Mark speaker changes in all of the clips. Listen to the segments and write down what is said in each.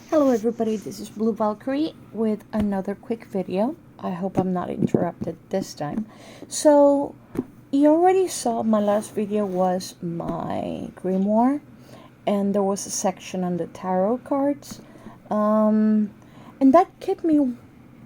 Speaker 1: Hello everybody, this is Blue Valkyrie with another quick video. I hope I'm not interrupted this time. So, you already saw my last video was my grimoire, and there was a section on the tarot cards. And that kept me,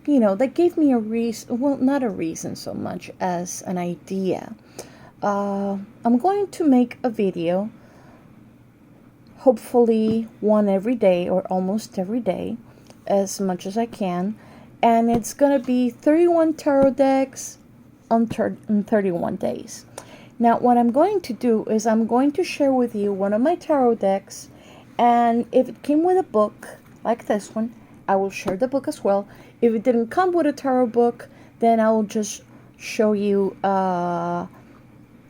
Speaker 1: that gave me a reason, well, not a reason so much as an idea. I'm going to make a video, hopefully one every day or almost every day, as much as I can, and it's gonna be 31 tarot decks on 31 days. Now what I'm going to do is I'm going to share with you one of my tarot decks, and if it came with a book like this one, I will share the book as well. If it didn't come with a tarot book, then I will just show you a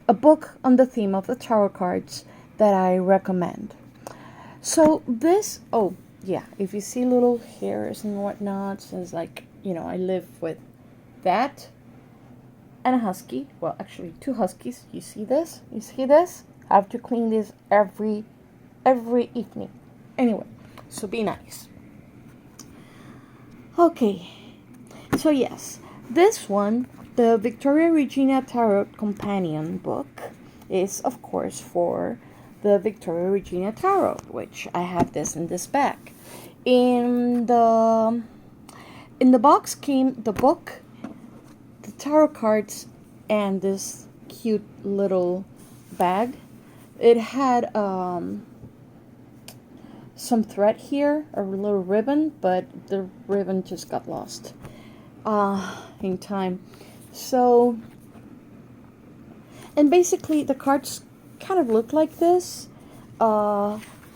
Speaker 1: book on the theme of the tarot cards that I recommend. So this, oh yeah, if you see little hairs and whatnot, it's like, I live with that and a husky. Well, actually 2 huskies. You see this? You see this? I have to clean this every evening. Anyway, so be nice. Okay, so yes, this one, the Victoria Regina Tarot Companion book, is of course for the Victoria Regina Tarot, which I have this in this bag. In the box came the book, the tarot cards, and this cute little bag. It had some thread here, a little ribbon, but the ribbon just got lost in time. So, and basically the cards kind of look like this.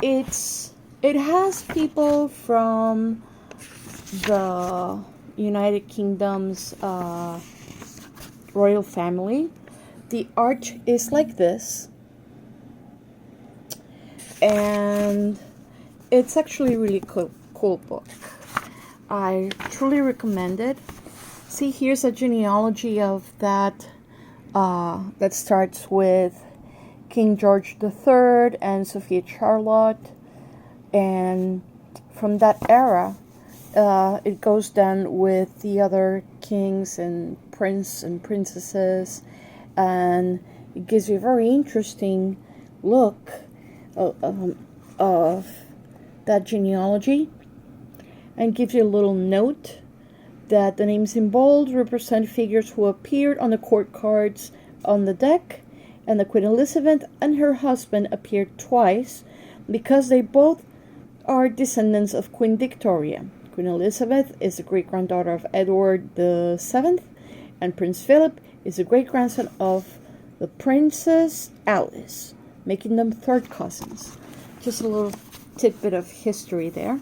Speaker 1: It has people from the United Kingdom's royal family. The art is like this, and it's actually a really cool book. I truly recommend it. See, here's a genealogy of that that starts with King George III and Sophia Charlotte, and from that era it goes down with the other kings and prince and princesses, and it gives you a very interesting look of that genealogy, and gives you a little note that the names in bold represent figures who appeared on the court cards on the deck, and the Queen Elizabeth and her husband appeared twice because they both are descendants of Queen Victoria. Queen Elizabeth is the great-granddaughter of Edward VII, and Prince Philip is the great-grandson of the Princess Alice, making them third cousins. Just a little tidbit of history there.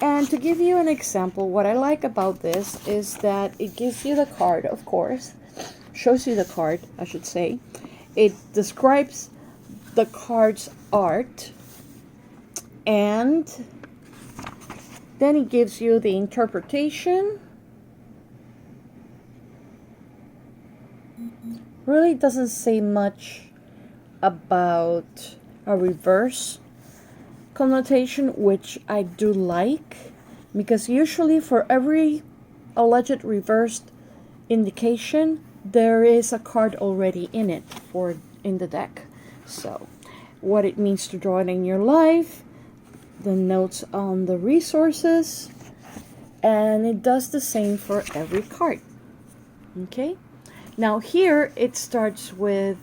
Speaker 1: And to give you an example, what I like about this is that it gives you the card, of course, shows you the card, I should say. It describes the card's art, and then it gives you the interpretation. Really doesn't say much about a reverse connotation, which I do like, because usually for every alleged reversed indication there is a card already in it or in the deck. So what it means to draw it in your life, the notes on the resources, and it does the same for every card. Okay, now here it starts with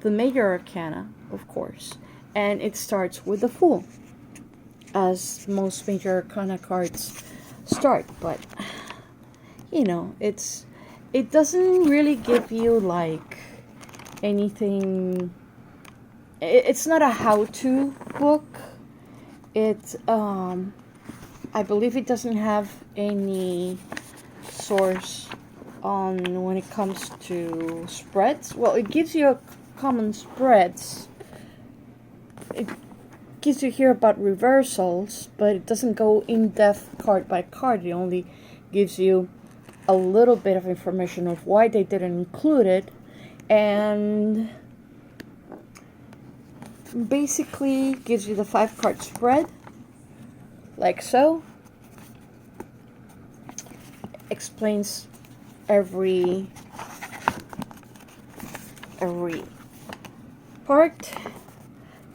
Speaker 1: the major arcana, of course, and it starts with the Fool, as most major arcana cards start, but it doesn't really give you like anything. It's not a how-to book. It I believe it doesn't have any source on when it comes to spreads. Well, it gives you common spreads. It gives you here about reversals, but it doesn't go in depth card by card. It only gives you a little bit of information of why they didn't include it, and basically gives you the 5-card spread, like so. Explains every part.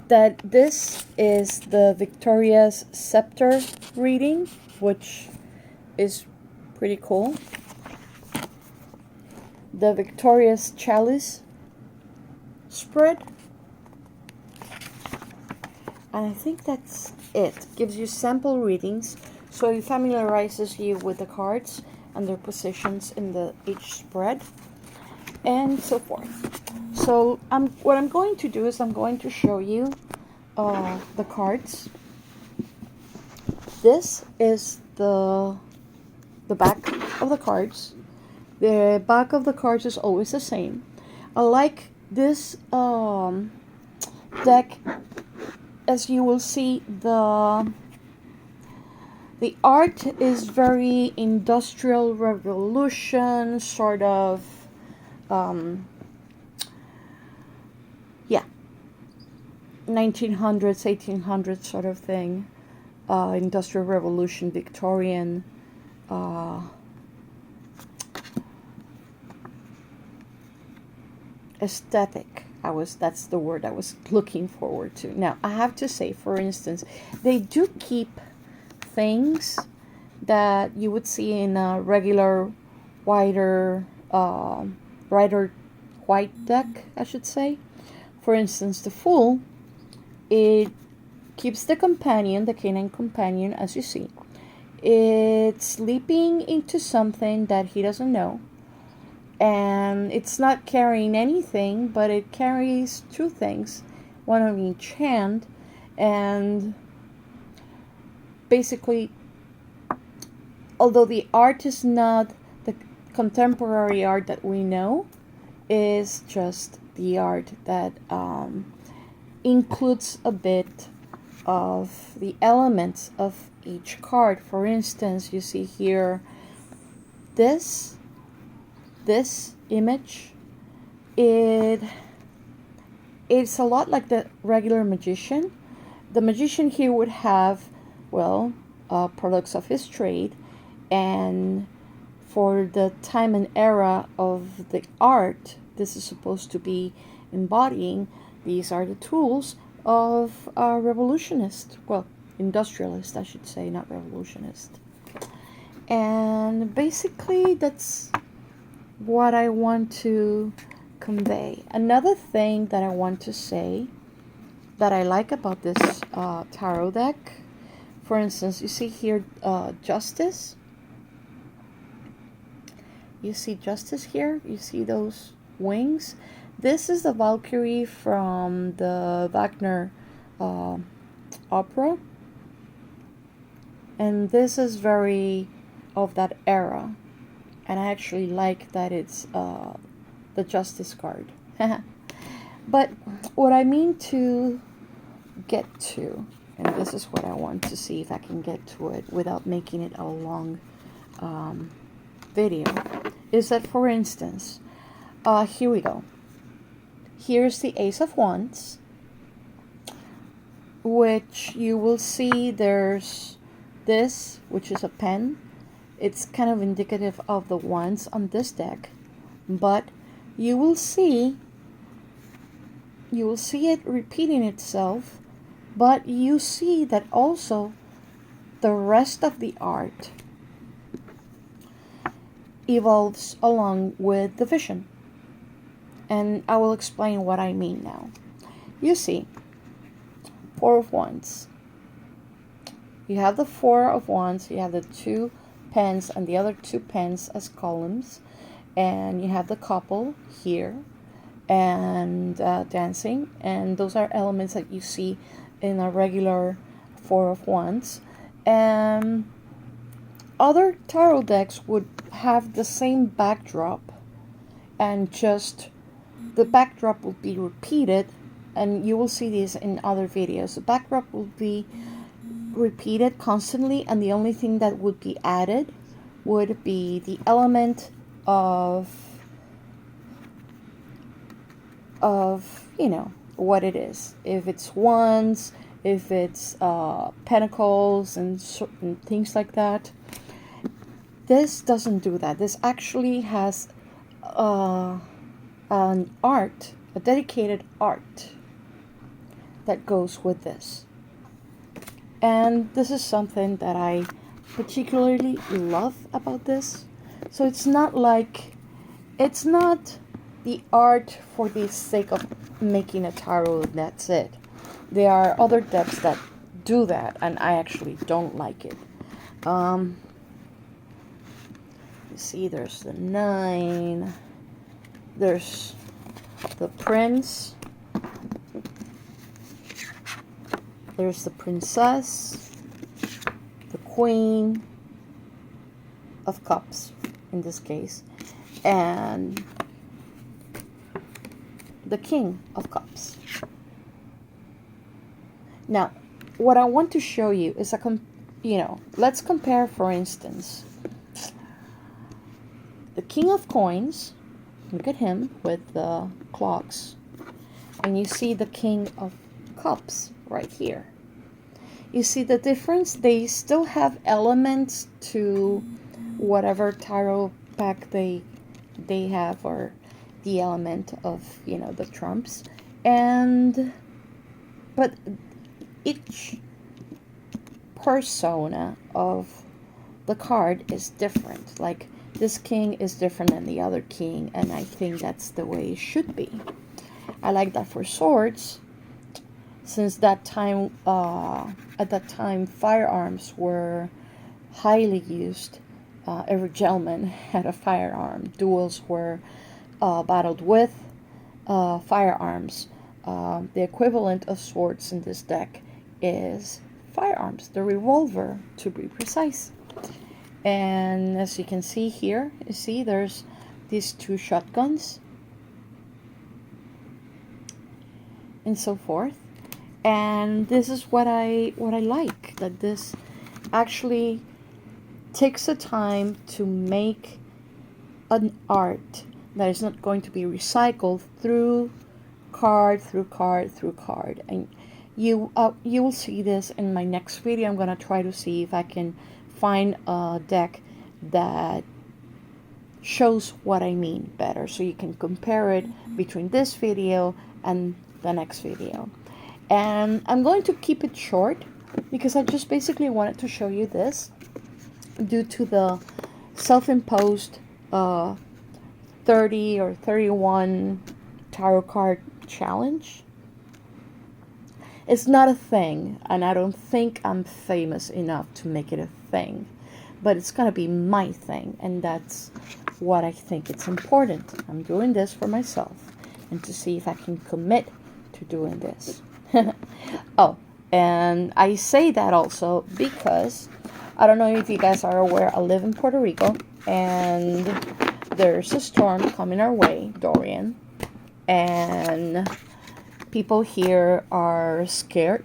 Speaker 1: That this is the Victoria's Scepter reading, which is pretty cool. The Victoria's Chalice spread. And I think that's it. Gives you sample readings, so it familiarizes you with the cards and their positions in each spread, and so forth. So what I'm going to do is I'm going to show you the cards. This is the back of the cards. The back of the cards is always the same. I like this deck. As you will see, the art is very Industrial Revolution, sort of, yeah, 1900s, 1800s sort of thing, Industrial Revolution, Victorian, aesthetic. That's the word I was looking forward to. Now, I have to say, for instance, they do keep things that you would see in a regular wider white deck, I should say. For instance, the Fool, it keeps the companion, the canine companion, as you see. It's leaping into something that he doesn't know. And it's not carrying anything, but it carries two things, one on each hand. And basically, although the art is not the contemporary art that we know, is just the art that includes a bit of the elements of each card. For instance, you see here this image. It's a lot like the regular magician. The magician here would have, well, products of his trade, and for the time and era of the art this is supposed to be embodying, these are the tools of a revolutionist, well, industrialist, I should say, not revolutionist. And basically that's what I want to convey. Another thing that I want to say that I like about this tarot deck, for instance, you see here Justice. You see Justice here? You see those wings? This is the Valkyrie from the Wagner opera. And this is very of that era. And I actually like that it's the Justice card. But what I mean to get to, and this is what I want to see if I can get to it without making it a long video, is that, for instance, here we go. Here's the Ace of Wands, which you will see there's this, which is a pen. It's kind of indicative of the wands on this deck, but you will see it repeating itself, but you see that also the rest of the art evolves along with the vision. And I will explain what I mean now. You see, Four of Wands. You have the Four of Wands, you have the two pens and the other two pens as columns, and you have the couple here and dancing, and those are elements that you see in a regular Four of Wands. And other tarot decks would have the same backdrop, and just the backdrop will be repeated, and you will see this in other videos. The backdrop will be repeated constantly, and the only thing that would be added would be the element of you know what it is. If it's wands, if it's pentacles and certain things like that. This doesn't do that. This actually has an art, a dedicated art that goes with this. And this is something that I particularly love about this. So it's not the art for the sake of making a tarot, that's it. There are other decks that do that, and I actually don't like it. You see, there's the 9, there's the Prince, there's the Princess, the Queen of Cups in this case, and the King of Cups. Now, what I want to show you is let's compare, for instance, the King of Coins. Look at him with the clocks, and you see the King of Cups right here. You see the difference? They still have elements to whatever tarot pack they have, or the element of the trumps, but each persona of the card is different. Like, this king is different than the other king, and I think that's the way it should be. I like that for swords, since at that time firearms were highly used. Every gentleman had a firearm. Duels were battled with firearms. The equivalent of swords in this deck is firearms, the revolver to be precise. And as you can see here, there's these 2 shotguns and so forth. And this is what I like, that this actually takes the time to make an art that is not going to be recycled through card through card through card. And you will see this in my next video. I'm gonna try to see if I can find a deck that shows what I mean better, so you can compare it between this video and the next video. And I'm going to keep it short because I just basically wanted to show you this due to the self-imposed 30 or 31 tarot card challenge. It's not a thing, and I don't think I'm famous enough to make it a thing, but it's gonna be my thing, and that's what I think it's important. I'm doing this for myself and to see if I can commit to doing this. Oh, and I say that also because I don't know if you guys are aware, I live in Puerto Rico, and there's a storm coming our way, Dorian, and people here are scared,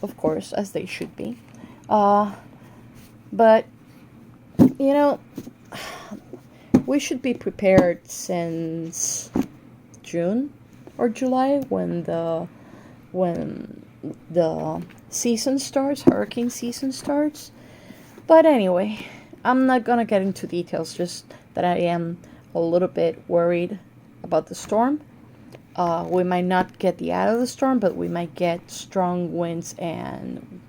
Speaker 1: of course, as they should be. But we should be prepared since June or July, when the season starts, hurricane season starts. But anyway, I'm not gonna get into details, just that I am a little bit worried about the storm. We might not get the eye of the storm, but we might get strong winds and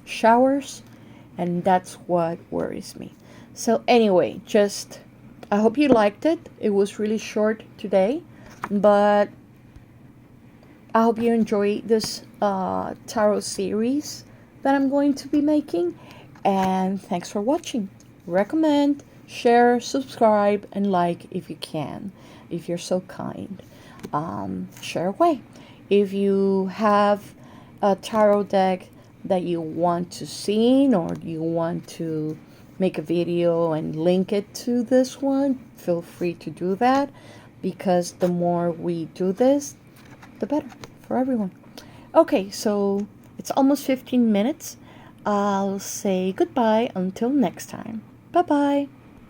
Speaker 1: showers, and that's what worries me. So anyway, I hope you liked it. It was really short today, but I hope you enjoy this tarot series that I'm going to be making, and thanks for watching. Recommend, share, subscribe, and like if you can, if you're so kind. Share away. If you have a tarot deck that you want to see, or you want to make a video and link it to this one, feel free to do that, because the more we do this, the better for everyone. Okay, so it's almost 15 minutes. I'll say goodbye until next time. Bye-bye.